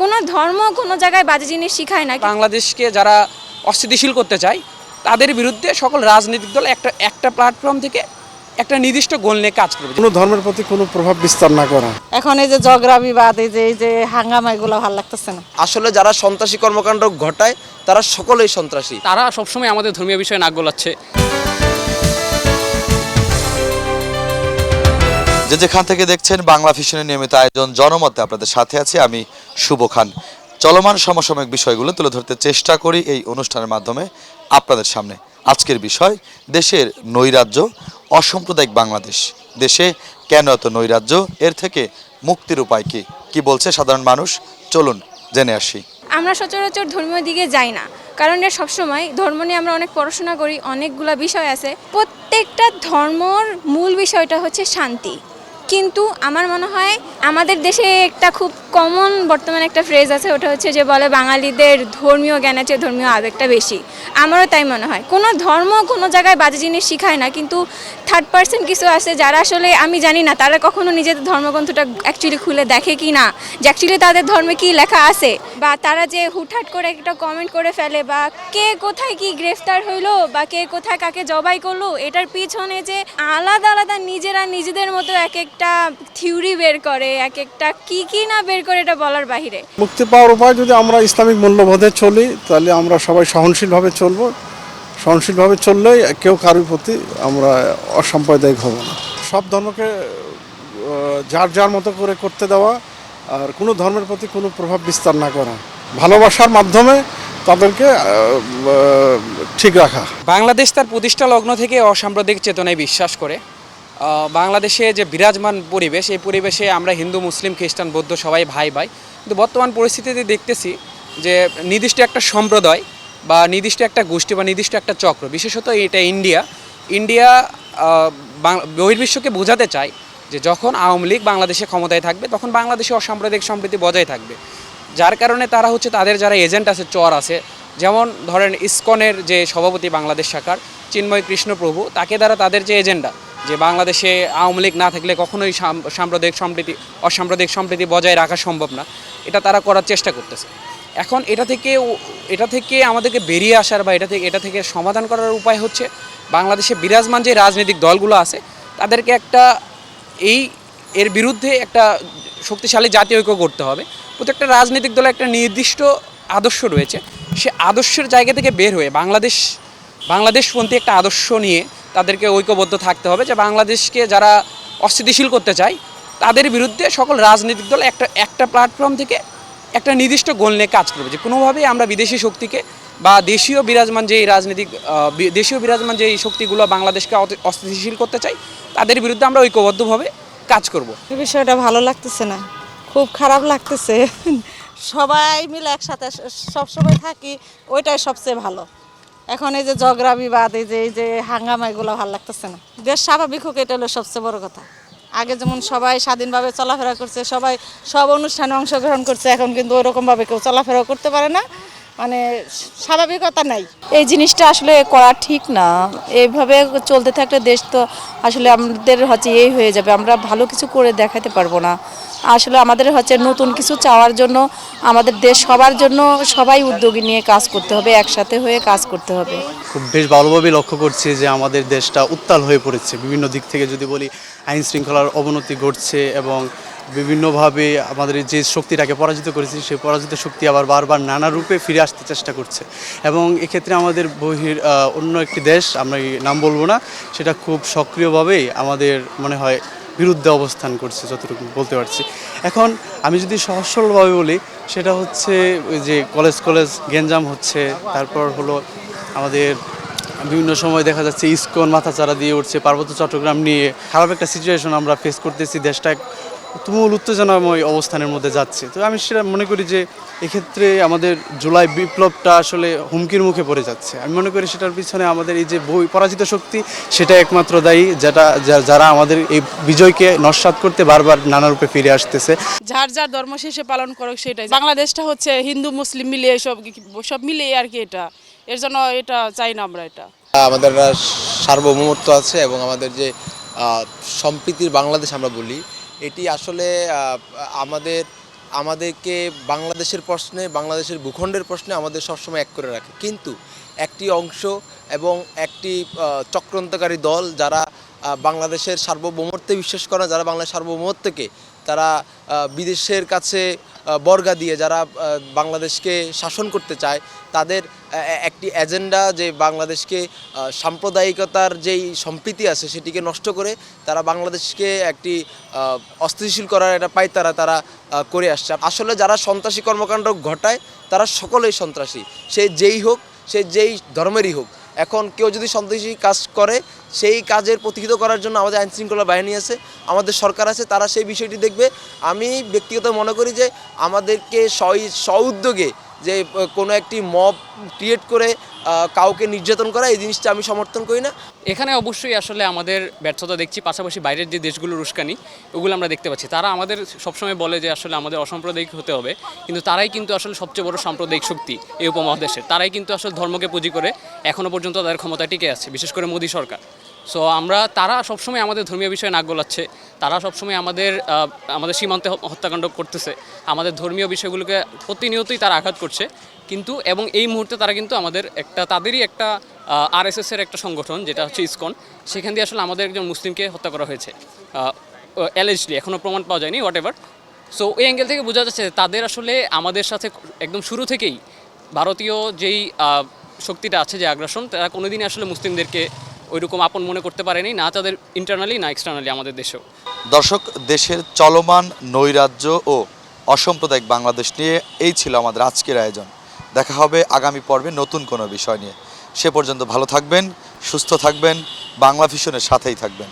কোনো ধর্ম কোনো জায়গায় বাজে জিনিস শিখায় না। বাংলাদেশকে যারা অস্থিতিশীল করতে চায় তাদের বিরুদ্ধে সকল রাজনৈতিক দল একটা প্ল্যাটফর্ম থেকে একটা নির্দিষ্ট গোল নিয়ে কাজ করবে। কোনো ধর্মের প্রতি কোনো প্রভাব বিস্তার না করা। এখন এই যে ঝগড়া বিবাদ, এই যে হাঙ্গামা, এগুলো ভালো লাগতেছে না। আসলে যারা সন্ত্রাসী কর্মকাণ্ড ঘটায় তারা সকলেই সন্ত্রাসী। তারা সবসময় আমাদের ধর্মীয় বিষয়ে নাক গলাচ্ছে। যেখান থেকে দেখছেন বাংলা ভিশনের নিয়মিত আয়োজন জনমতে, আপনাদের সাথে আছি আমি শুভ খান। চলমান সমসাময়িক বিষয়গুলো তুলে ধরতে চেষ্টা করি এই অনুষ্ঠানের মাধ্যমে আপনাদের সামনে। আজকের বিষয় দেশের নৈরাজ্য, অসাম্প্রদায়িক বাংলাদেশ। দেশে কেন এত নৈরাজ্য, এর থেকে মুক্তির উপায় কি বলছে সাধারণ মানুষ, চলুন জেনে আসি। আমরা সচরাচর ধর্মীয় দিকে যাই না, কারণ এটা সবসময় ধর্ম নিয়ে আমরা অনেক পড়াশোনা করি, অনেকগুলো বিষয় আছে। প্রত্যেকটা ধর্মর মূল বিষয়টা হচ্ছে শান্তি। কিন্তু আমার মনে হয় আমাদের দেশে একটা খুব কমন বর্তমানে একটা ফ্রেজ আছে, ওটা হচ্ছে যে বলে বাঙালিদের ধর্মীয় জ্ঞানের চেয়ে ধর্মীয় আবেগটা বেশি। আমারও তাই মনে হয়। কোনো ধর্ম কোনো জায়গায় বাজে জিনিস শিখায় না, কিন্তু থার্ড পার্সন কিছু আছে যারা আসলে আমি জানি না তারা কখনো নিজেদের ধর্মগ্রন্থটা অ্যাকচুয়ালি খুলে দেখে কি না, যে অ্যাকচুয়ালি তাদের ধর্মে কি লেখা আছে, বা তারা যে হুটহাট করে একটা কমেন্ট করে ফেলে, বা কে কোথায় কি গ্রেফতার হইলো, বা কে কোথায় কাকে জবাই করলো, এটার পিছনে যে আলাদা আলাদা নিজেরা নিজেদের মতো এক একটা থিওরি বের করে, এক একটা কি না বের করে, এটা বলার বাহিরে। মুক্তি পাওয়ার উপায়, যদি আমরা ইসলামিক মূল্যবোধে চলি তাহলে আমরা সবাই সহনশীলভাবে চলবো। সহনশীলভাবে চললেই কেউ কারোর প্রতি আমরা অসাম্প্রদায়িক হব না। সব ধর্মকে যার যার মতো করে করতে দেওয়া, আর কোনো ধর্মের প্রতি কোনো প্রভাব বিস্তার না করা, ভালোবাসার মাধ্যমে তাদেরকে ঠিক রাখা। বাংলাদেশ তার প্রতিষ্ঠা লগ্ন থেকে অসাম্প্রদায়িক চেতনায় বিশ্বাস করে। বাংলাদেশে যে বিরাজমান পরিবেশ, এই পরিবেশে আমরা হিন্দু, মুসলিম, খ্রিস্টান, বৌদ্ধ সবাই ভাই ভাই। কিন্তু বর্তমান পরিস্থিতিতে দেখতেছি যে নির্দিষ্ট একটা সম্প্রদায় বা নির্দিষ্ট একটা গোষ্ঠী বা নির্দিষ্ট একটা চক্র, বিশেষত এটা ইন্ডিয়া বহির্বিশ্বকে বোঝাতে চায় যে যখন আওয়ামী লীগ বাংলাদেশে ক্ষমতায় থাকবে তখন বাংলাদেশে অসাম্প্রদায়িক সম্প্রীতি বজায় থাকবে। যার কারণে তারা হচ্ছে তাদের যারা এজেন্ট আছে, চর আছে, যেমন ধরেন ইসকনের যে সভাপতি বাংলাদেশ শাখার চিন্ময় কৃষ্ণপ্রভু, তাকে দ্বারা তাদের যে এজেন্ডা যে বাংলাদেশে আওয়ামী লীগ না থাকলে কখনোই অসাম্প্রদায়িক সম্প্রীতি বজায় রাখা সম্ভব না, এটা তারা করার চেষ্টা করতেছে। এখন এটা থেকে আমাদেরকে বেরিয়ে আসার বা এটা থেকে সমাধান করার উপায় হচ্ছে বাংলাদেশে বিরাজমান যে রাজনৈতিক দলগুলো আছে তাদেরকে এর বিরুদ্ধে একটা শক্তিশালী জাতীয় ঐক্য করতে হবে। প্রত্যেকটা রাজনৈতিক দলে একটা নির্দিষ্ট আদর্শ রয়েছে, সে আদর্শের জায়গা থেকে বের হয়ে বাংলাদেশপন্থী একটা আদর্শ নিয়ে তাদেরকে ঐক্যবদ্ধ থাকতে হবে, যে বাংলাদেশকে যারা অস্থিতিশীল করতে চায় তাদের বিরুদ্ধে সকল রাজনৈতিক দল একটা প্ল্যাটফর্ম থেকে একটা নির্দিষ্ট গোল নিয়ে কাজ করবে, যে কোনোভাবেই আমরা বিদেশি শক্তিকে বা দেশীয় বিরাজমান যে শক্তিগুলো বাংলাদেশকে অস্থিতিশীল করতে চাই তাদের বিরুদ্ধে আমরা ঐক্যবদ্ধভাবে কাজ করব। এই বিষয়টা ভালো লাগতেছে না, খুব খারাপ লাগতেছে। সবাই মিলে একসাথে সবসময় থাকি, ওইটাই সবচেয়ে ভালো। এখন এই যে ঝগড়া বিবাদ, এই যে হাঙ্গামা, এগুলো ভালো লাগতেছে না। দেশ স্বাভাবিক হোক, এটা হলো সবচেয়ে বড় কথা। আগে যেমন সবাই স্বাধীনভাবে চলাফেরা করছে, সবাই সব অনুষ্ঠানে অংশগ্রহণ করছে, এখন কিন্তু ওইরকমভাবে কেউ চলাফেরা করতে পারে না, মানে স্বাভাবিকতা নাই। এই জিনিসটা আসলে করা ঠিক না। এইভাবে চলতে থাকলে দেশ তো আসলে আমাদের হচ্ছে এই হয়ে যাবে, আমরা ভালো কিছু করে দেখাতে পারবো না। আসলে আমাদের হচ্ছে নতুন কিছু চাওয়ার জন্য আমাদের দেশ সবার জন্য সবাই উদ্যোগী নিয়ে কাজ করতে হবে, একসাথে হয়ে কাজ করতে হবে। খুব বেশ ভালোভাবে লক্ষ্য করছি যে আমাদের দেশটা উত্তাল হয়ে পড়েছে বিভিন্ন দিক থেকে। যদি বলি, আইন শৃঙ্খলার অবনতি ঘটছে এবং বিভিন্নভাবে আমাদের যে শক্তিটাকে পরাজিত করেছি সেই পরাজিত শক্তি আবার বারবার নানা রূপে ফিরে আসতে চেষ্টা করছে। এবং এক্ষেত্রে আমাদের অন্য একটি দেশ, আমরা নাম বলবো না, সেটা খুব সক্রিয়ভাবেই আমাদের মনে হয় বিরুদ্ধে অবস্থান করছে, যতটুকু বলতে পারছি। এখন আমি যদি সহজ সরলভাবে বলি, সেটা হচ্ছে ওই যে কলেজ গ্যাঞ্জাম হচ্ছে, তারপর হলো আমাদের বিভিন্ন সময় দেখা যাচ্ছে ইসকন মাথাচাড়া দিয়ে উঠছে, পার্বত্য চট্টগ্রাম নিয়ে খারাপ একটা সিচুয়েশন আমরা ফেস করতেছি। দেশটা তুমুল উত্তেজনাময় অবস্থানের মধ্যে যাচ্ছে। তো আমি সেটা মনে করি যে এক্ষেত্রে আমাদের জুলাই বিপ্লবটা আসলে হুমকির মুখে পড়ে যাচ্ছে। আমি মনে করি সেটার পিছনে আমাদের এই যে পরাজিত শক্তি, সেটা একমাত্র দায়ী, যারা আমাদের এই বিজয়কে নস্যাৎ করতে বারবার নানা রূপে ফিরে আসতেছে। যার যার ধর্ম শেষে পালন করুক, সেটাই। বাংলাদেশটা হচ্ছে হিন্দু মুসলিম মিলিয়ে সব মিলিয়ে আর কি, এর জন্য এটা চাই না আমরা। এটা আমাদের সার্বভৌমত্ব আছে এবং আমাদের যে সম্প্রীতির বাংলাদেশ আমরা বলি, এটি আসলে আমাদের আমাদেরকে বাংলাদেশের প্রশ্নে, বাংলাদেশের ভূখণ্ডের প্রশ্নে আমাদের সবসময় এক করে রাখে। কিন্তু একটি অংশ এবং একটি চক্রান্তকারী দল যারা বাংলাদেশের সার্বভৌমত্বে বিশ্বাস করে না, যারা বাংলাদেশের সার্বভৌমত্বকে তারা বিদেশের কাছে বর্গা দিয়ে যারা বাংলাদেশকে শাসন করতে চায়, তাদের একটি এজেন্ডা যে বাংলাদেশকে সাম্প্রদায়িকতার যেই সম্প্রীতি আছে সেটিকে নষ্ট করে তারা বাংলাদেশকে একটি অস্থিতিশীল করার একটা পায়তারা তারা করে আসছে। আসলে যারা সন্ত্রাসী কর্মকাণ্ড ঘটায় তারা সকলেই সন্ত্রাসী, সে যেই হোক, সে যেই ধর্মেরই হোক। এখন কেউ যদি সন্ত্রাসী কাজ করে, সেই কাজের প্রতিহত করার জন্য আমাদের আইনশৃঙ্খলা বাহিনী আছে, আমাদের সরকার আছে, তারা সেই বিষয়টি দেখবে। আমি ব্যক্তিগত মনে করি যে আমাদেরকে স্ব-উদ্যোগে যে কোনো একটি মব ক্রিয়েট করে কাউকে নির্যাতন করা, এই জিনিসটা আমি সমর্থন করি না। এখানে অবশ্যই আসলে আমাদের ব্যর্থতা দেখছি, পাশাপাশি বাইরের যে দেশগুলোর উস্কানি ওগুলো আমরা দেখতে পাচ্ছি। তারা আমাদের সবসময় বলে যে আসলে আমাদের অসাম্প্রদায়িক হতে হবে, কিন্তু তারাই কিন্তু আসলে সবচেয়ে বড় সাম্প্রদায়িক শক্তি এই উপমহাদেশের। তারাই কিন্তু আসলে ধর্মকে পুঁজি করে এখনও পর্যন্ত তাদের ক্ষমতা টিকে আছে, বিশেষ করে মোদী সরকার। সো তারা সবসময় আমাদের ধর্মীয় বিষয়ে নাক গলাচ্ছে, তারা সবসময় আমাদের সীমান্তে হত্যাকাণ্ড করতেছে, আমাদের ধর্মীয় বিষয়গুলোকে প্রতিনিয়তই তারা আঘাত করছে। কিন্তু এবং এই মুহূর্তে তারা কিন্তু তাদেরই একটা আরএসএসের একটা সংগঠন যেটা হচ্ছে ইসকন, সেখান দিয়ে আসলে আমাদের একজন মুসলিমকে হত্যা করা হয়েছে অ্যালিজলি, এখনও প্রমাণ পাওয়া যায়নি, হোয়াট এভার। সো ওই অ্যাঙ্গেল থেকে বোঝা যাচ্ছে তাদের আসলে আমাদের সাথে একদম শুরু থেকেই ভারতীয় যেই শক্তিটা আছে, যে আগ্রাসন, তারা কোনোদিনই আসলে মুসলিমদেরকে ওইরকম আপন মনে করতে পারেনি, না তাদের ইন্টারনালি না এক্সটার্নালি আমাদের দেশেও। দর্শক, দেশের চলমান নৈরাজ্য ও অসাম্প্রদায়িক বাংলাদেশ নিয়ে এই ছিল আমাদের আজকের আয়োজন। দেখা হবে আগামী পর্বে নতুন কোনো বিষয় নিয়ে। সে পর্যন্ত ভালো থাকবেন, সুস্থ থাকবেন, বাংলা ভিশনের সাথেই থাকবেন।